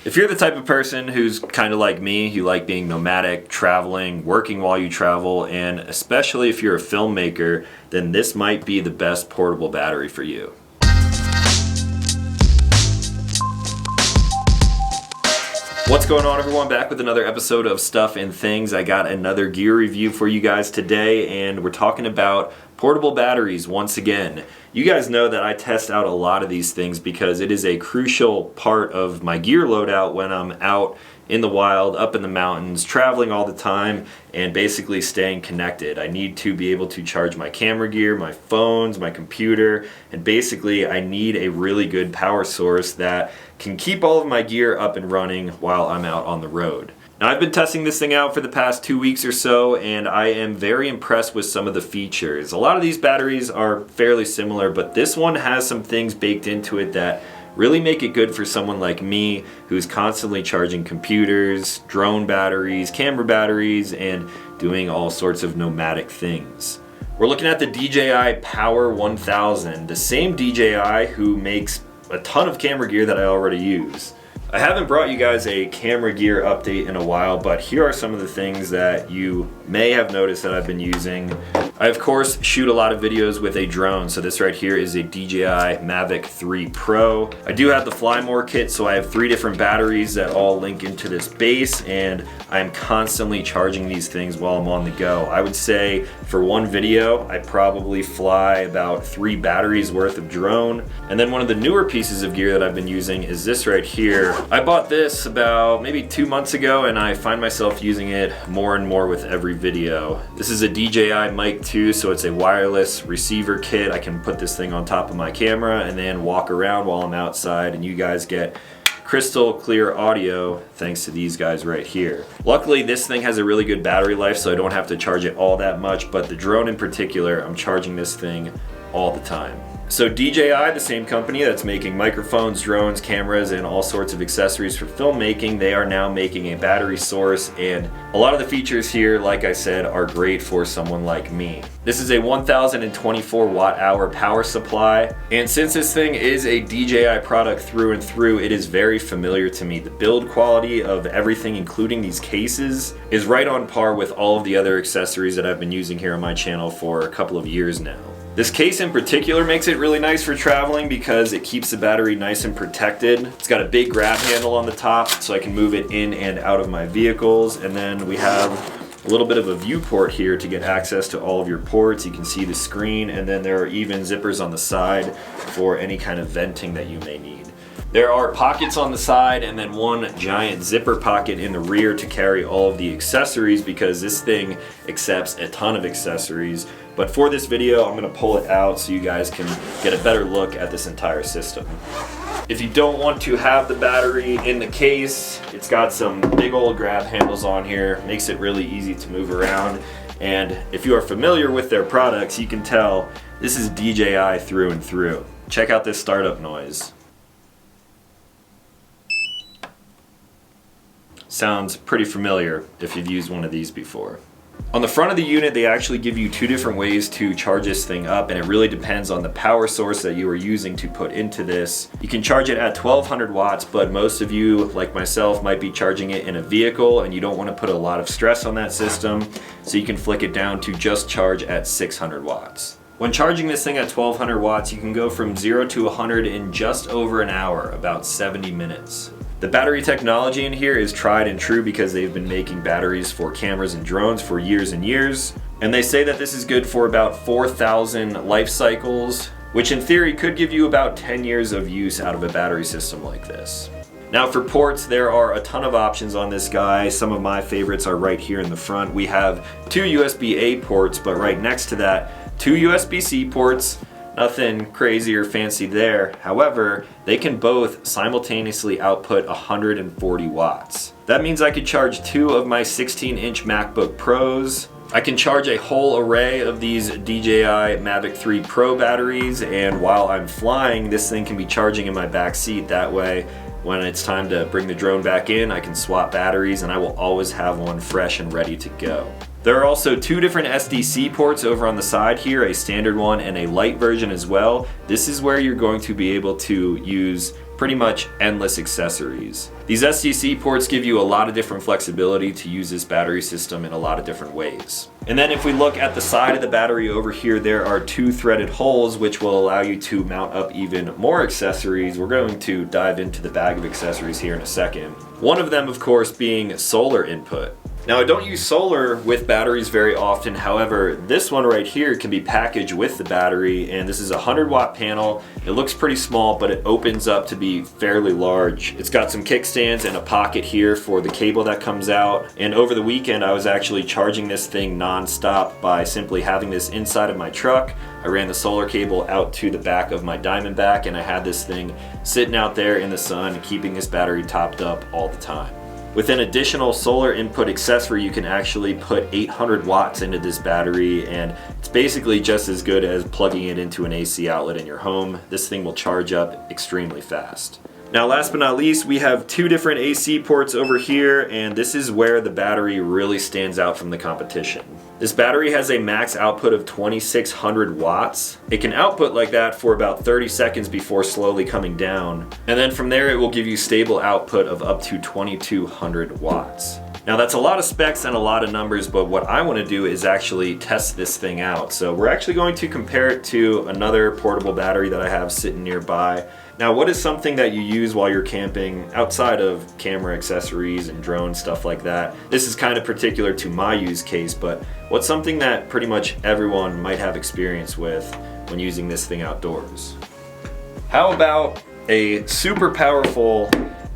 If you're the type of person who's kind of like me, you like being nomadic, traveling, working while you travel, and especially if you're a filmmaker, then this might be the best portable battery for you. What's going on, everyone? Back with another episode of Stuff and Things. I got another gear review for you guys today, and we're talking about portable batteries once again. You guys know that I test out a lot of these things because it is a crucial part of my gear loadout when I'm out in the wild, up in the mountains, traveling all the time, and basically staying connected. I need to be able to charge my camera gear, my phones, my computer, and basically I need a really good power source that can keep all of my gear up and running while I'm out on the road. Now, I've been testing this thing out for the past 2 weeks or so, and I am very impressed with some of the features. A lot of these batteries are fairly similar, but this one has some things baked into it that really make it good for someone like me who's constantly charging computers, drone batteries, camera batteries, and doing all sorts of nomadic things. We're looking at the DJI Power 1000, the same DJI who makes a ton of camera gear that I already use. I haven't brought you guys a camera gear update in a while, but here are some of the things that you may have noticed that I've been using. I, of course, shoot a lot of videos with a drone, so this right here is a DJI Mavic 3 Pro. I do have the Fly More kit, so I have 3 different batteries that all link into this base, and I'm constantly charging these things while I'm on the go. I would say for one video, I probably fly about 3 batteries worth of drone. And then one of the newer pieces of gear that I've been using is this right here. I bought this about maybe 2 months ago, and I find myself using it more and more with every video. This is a DJI Mic 2, so it's a wireless receiver kit. I can put this thing on top of my camera and then walk around while I'm outside, and you guys get crystal clear audio thanks to these guys right here. Luckily, this thing has a really good battery life, so I don't have to charge it all that much, but the drone in particular, I'm charging this thing all the time. So DJI, the same company that's making microphones, drones, cameras, and all sorts of accessories for filmmaking, they are now making a battery source, and a lot of the features here, like I said, are great for someone like me. This is a 1024 watt-hour power supply, and since this thing is a DJI product through and through, it is very familiar to me. The build quality of everything, including these cases, is right on par with all of the other accessories that I've been using here on my channel for a couple of years now. This case in particular makes it really nice for traveling because it keeps the battery nice and protected. It's got a big grab handle on the top so I can move it in and out of my vehicles. And then we have a little bit of a viewport here to get access to all of your ports. You can see the screen, and then there are even zippers on the side for any kind of venting that you may need. There are pockets on the side and then one giant zipper pocket in the rear to carry all of the accessories because this thing accepts a ton of accessories. But for this video, I'm gonna pull it out so you guys can get a better look at this entire system. If you don't want to have the battery in the case, it's got some big old grab handles on here, makes it really easy to move around. And if you are familiar with their products, you can tell this is DJI through and through. Check out this startup noise. Sounds pretty familiar if you've used one of these before. On the front of the unit, they actually give you 2 different ways to charge this thing up, and it really depends on the power source that you are using to put into this. You can charge it at 1200 watts, but most of you, like myself, might be charging it in a vehicle and you don't want to put a lot of stress on that system, so you can flick it down to just charge at 600 watts. When charging this thing at 1200 watts, you can go from 0 to 100 in just over an hour, about 70 minutes. The battery technology in here is tried and true because they've been making batteries for cameras and drones for years and years. And they say that this is good for about 4,000 life cycles, which in theory could give you about 10 years of use out of a battery system like this. Now for ports, there are a ton of options on this guy. Some of my favorites are right here in the front. We have 2 USB-A ports, but right next to that, 2 USB-C ports. Nothing crazy or fancy there. However, they can both simultaneously output 140 watts. That means I could charge 2 of my 16-inch MacBook Pros. I can charge a whole array of these DJI Mavic 3 Pro batteries, and while I'm flying, this thing can be charging in my back seat. That way, when it's time to bring the drone back in, I can swap batteries and I will always have one fresh and ready to go. There are also two different SDC ports over on the side here, a standard one and a light version as well. This is where you're going to be able to use pretty much endless accessories. These SDC ports give you a lot of different flexibility to use this battery system in a lot of different ways. And then if we look at the side of the battery over here, there are two threaded holes which will allow you to mount up even more accessories. We're going to dive into the bag of accessories here in a second. One of them, of course, being solar input. Now, I don't use solar with batteries very often. However, this one right here can be packaged with the battery, and this is a 100-watt panel. It looks pretty small, but it opens up to be fairly large. It's got some kickstands and a pocket here for the cable that comes out. And over the weekend, I was actually charging this thing non-stop by simply having this inside of my truck. I ran the solar cable out to the back of my Diamondback, and I had this thing sitting out there in the sun, keeping this battery topped up all the time. With an additional solar input accessory, you can actually put 800 watts into this battery, and it's basically just as good as plugging it into an AC outlet in your home. This thing will charge up extremely fast. Now, last but not least, we have two different AC ports over here, and this is where the battery really stands out from the competition. This battery has a max output of 2600 watts. It can output like that for about 30 seconds before slowly coming down. And then from there, it will give you stable output of up to 2200 watts. Now, that's a lot of specs and a lot of numbers, but what I want to do is actually test this thing out. So we're actually going to compare it to another portable battery that I have sitting nearby. Now, what is something that you use while you're camping outside of camera accessories and drone stuff like that? This is kind of particular to my use case, but what's something that pretty much everyone might have experience with when using this thing outdoors? How about a super powerful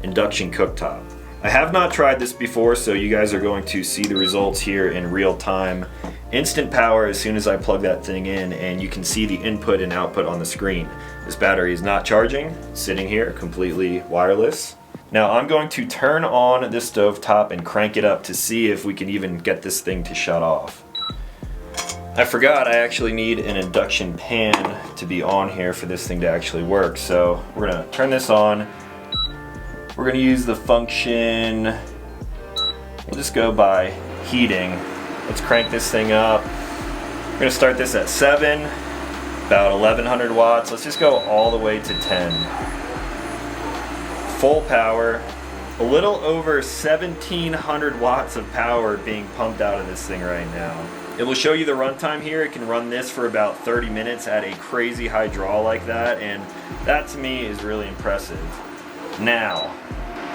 induction cooktop? I have not tried this before, so you guys are going to see the results here in real time. Instant power as soon as I plug that thing in, and you can see the input and output on the screen. This battery is not charging, sitting here completely wireless. Now I'm going to turn on this stovetop and crank it up to see if we can even get this thing to shut off. I forgot I actually need an induction pan to be on here for this thing to actually work, so we're gonna turn this on. We're gonna use the function, we'll just go by heating. Let's crank this thing up. We're gonna start this at 7, about 1100 watts. Let's just go all the way to 10. Full power, a little over 1700 watts of power being pumped out of this thing right now. It will show you the runtime here. It can run this for about 30 minutes at a crazy high draw like that, and that to me is really impressive. Now,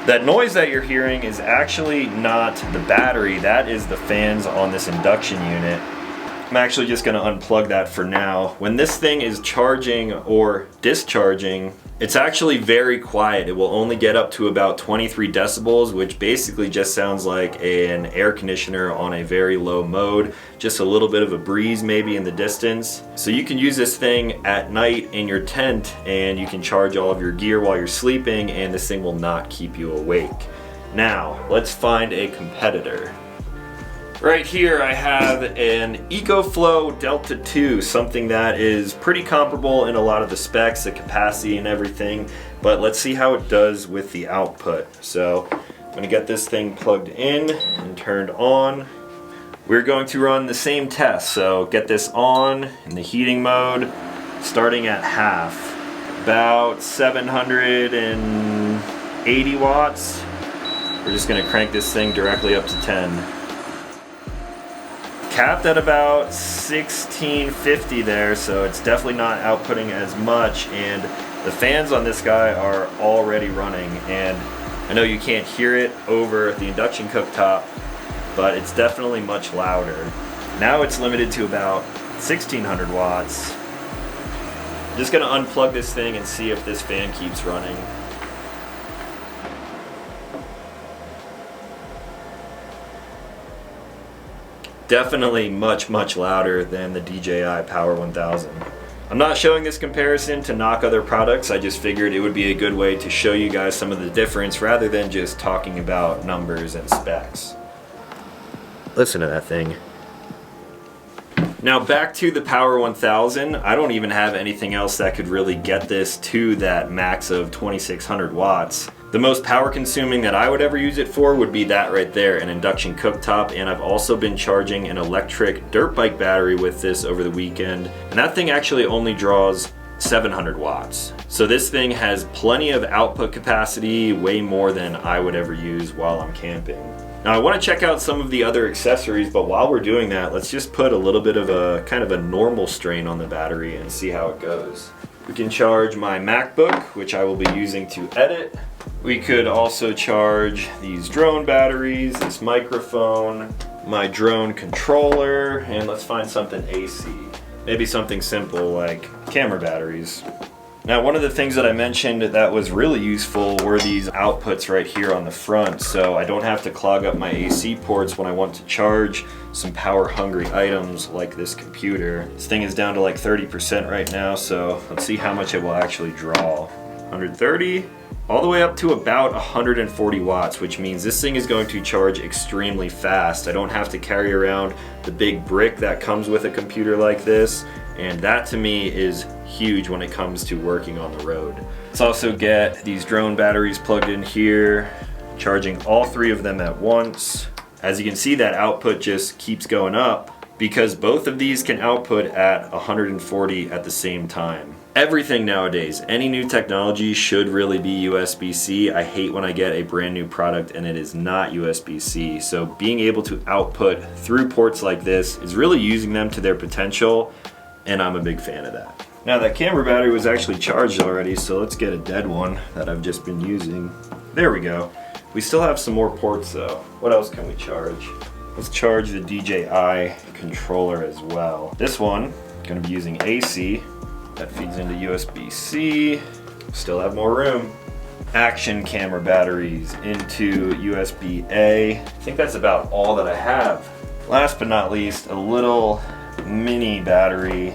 that noise that you're hearing is actually not the battery, that is the fans on this induction unit. I'm actually just going to unplug that for now. When this thing is charging or discharging, it's actually very quiet. It will only get up to about 23 decibels, which basically just sounds like an air conditioner on a very low mode. Just a little bit of a breeze maybe in the distance. So you can use this thing at night in your tent, and you can charge all of your gear while you're sleeping, and this thing will not keep you awake. Now, let's find a competitor. Right here I have an EcoFlow Delta 2, something that is pretty comparable in a lot of the specs, the capacity and everything, but let's see how it does with the output. So I'm going to get this thing plugged in and turned on. We're going to run the same test, so get this on in the heating mode, starting at half, about 780 watts. We're just going to crank this thing directly up to 10. Capped at about 1650 there, so it's definitely not outputting as much, and the fans on this guy are already running, and I know you can't hear it over the induction cooktop, but it's definitely much louder. Now it's limited to about 1600 watts. I'm just gonna unplug this thing and see if this fan keeps running. Definitely much louder than the DJI Power 1000. I'm not showing this comparison to knock other products, I just figured it would be a good way to show you guys some of the difference rather than just talking about numbers and specs. Listen to that thing. Now back to the Power 1000, I don't even have anything else that could really get this to that max of 2600 watts. The most power consuming that I would ever use it for would be that right there, an induction cooktop, and I've also been charging an electric dirt bike battery with this over the weekend, and that thing actually only draws 700 watts. So this thing has plenty of output capacity, way more than I would ever use while I'm camping. Now I want to check out some of the other accessories, but while we're doing that, let's just put a little bit of a kind of a normal strain on the battery and see how it goes. We can charge my MacBook, which I will be using to edit. We could also charge these drone batteries, this microphone, my drone controller, and let's find something AC. Maybe something simple like camera batteries. Now, one of the things that I mentioned that was really useful were these outputs right here on the front, so I don't have to clog up my AC ports when I want to charge some power-hungry items like this computer. This thing is down to like 30% right now, so let's see how much it will actually draw. 130, all the way up to about 140 watts, which means this thing is going to charge extremely fast. I don't have to carry around the big brick that comes with a computer like this, and that to me is huge when it comes to working on the road. Let's also get these drone batteries plugged in here, charging all three of them at once. As you can see, that output just keeps going up because both of these can output at 140 at the same time. Everything nowadays, any new technology should really be USB-C. I hate when I get a brand new product and it is not USB-C. So being able to output through ports like this is really using them to their potential, and I'm a big fan of that. Now that camera battery was actually charged already, so let's get a dead one that I've just been using. There we go. We still have some more ports though. What else can we charge? Let's charge the DJI controller as well. This one, gonna be using AC. That feeds into USB-C. Still have more room. Action camera batteries into USB-A. I think that's about all that I have. Last but not least, a little mini battery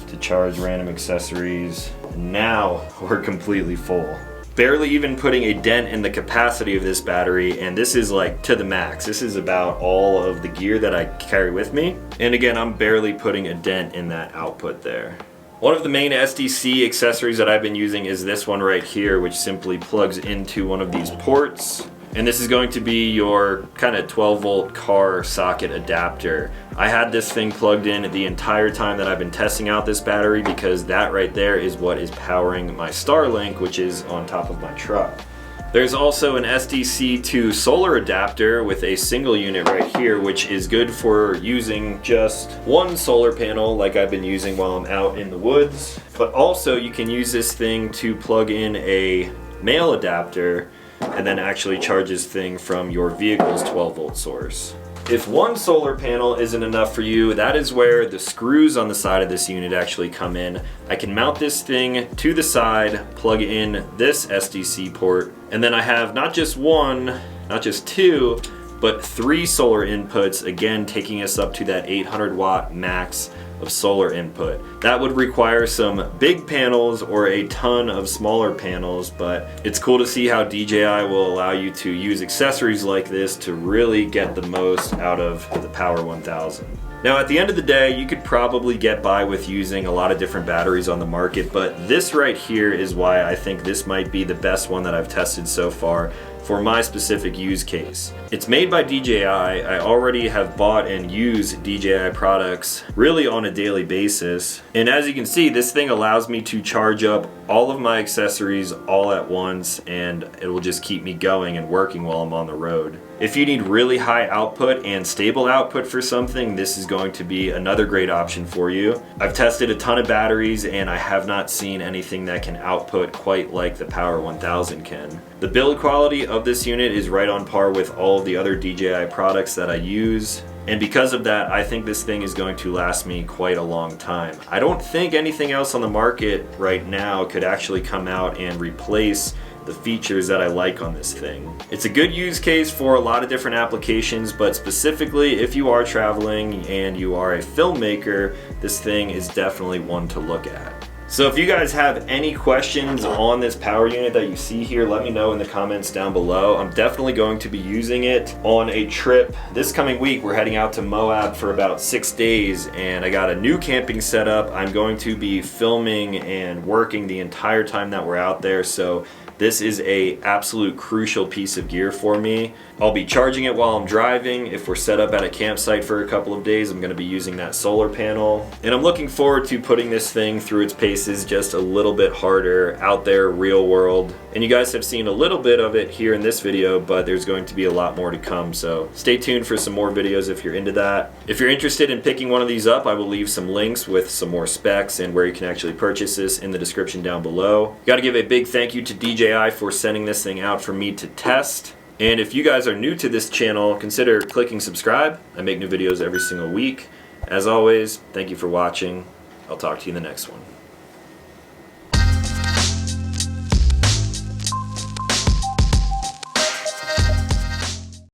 to charge random accessories. And now we're completely full. Barely even putting a dent in the capacity of this battery, and this is like to the max. This is about all of the gear that I carry with me. And again, I'm barely putting a dent in that output there. One of the main SDC accessories that I've been using is this one right here, which simply plugs into one of these ports. And this is going to be your kind of 12-volt car socket adapter. I had this thing plugged in the entire time that I've been testing out this battery because that right there is what is powering my Starlink, which is on top of my truck. There's also an SDC to solar adapter with a single unit right here, which is good for using just one solar panel like I've been using while I'm out in the woods. But also you can use this thing to plug in a male adapter and then actually charge this thing from your vehicle's 12-volt source. If one solar panel isn't enough for you, that is where the screws on the side of this unit actually come in. I can mount this thing to the side, plug in this SDC port, and then I have not just one, not just two, but 3 solar inputs, again taking us up to that 800 watt max of solar input. That would require some big panels or a ton of smaller panels, but it's cool to see how DJI will allow you to use accessories like this to really get the most out of the Power 1000. Now at the end of the day, you could probably get by with using a lot of different batteries on the market, but this right here is why I think this might be the best one that I've tested so far for my specific use case. It's made by DJI. I already have bought and used DJI products really on a daily basis. And as you can see, this thing allows me to charge up all of my accessories all at once, and it will just keep me going and working while I'm on the road. If you need really high output and stable output for something, this is going to be another great option for you. I've tested a ton of batteries and I have not seen anything that can output quite like the Power 1000 can. The build quality of this unit is right on par with all of the other DJI products that I use. And because of that, I think this thing is going to last me quite a long time. I don't think anything else on the market right now could actually come out and replace the features that I like on this thing. It's a good use case for a lot of different applications, but specifically if you are traveling and you are a filmmaker, this thing is definitely one to look at. So if you guys have any questions on this power unit that you see here, let me know in the comments down below. I'm definitely going to be using it on a trip this coming week. We're heading out to Moab for about 6 days and I got a new camping setup. I'm going to be filming and working the entire time that we're out there, so This is a absolute crucial piece of gear for me. I'll be charging it while I'm driving. If we're set up at a campsite for a couple of days, I'm going to be using that solar panel. And I'm looking forward to putting this thing through its paces just a little bit harder out there, real world. And you guys have seen a little bit of it here in this video, but there's going to be a lot more to come. So stay tuned for some more videos if you're into that. If you're interested in picking one of these up, I will leave some links with some more specs and where you can actually purchase this in the description down below. Got to give a big thank you to DJI for sending this thing out for me to test. And if you guys are new to this channel, consider clicking subscribe. I make new videos every single week. As always, thank you for watching. I'll talk to you in the next one.